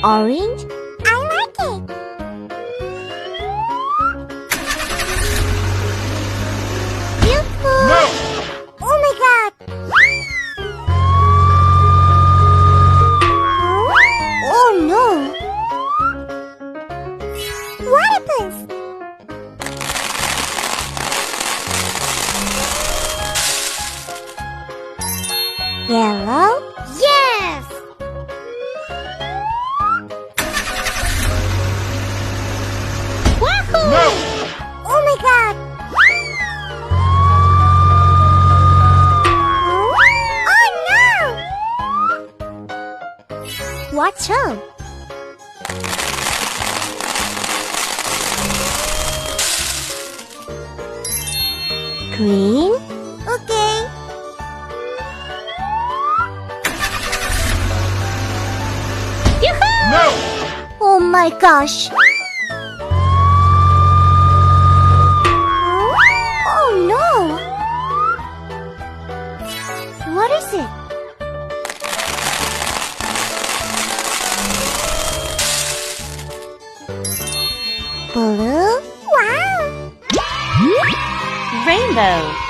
Orange? I like it. Beautiful. No! Oh my God. Oh no. Waterfalls. Yellow? Yes! Wahoo! No! Oh my God! Oh no! Watch out! Green? Okay. Yoo-hoo! No! Oh my gosh! Oh no! What is it? Blue? Wow! Rainbow!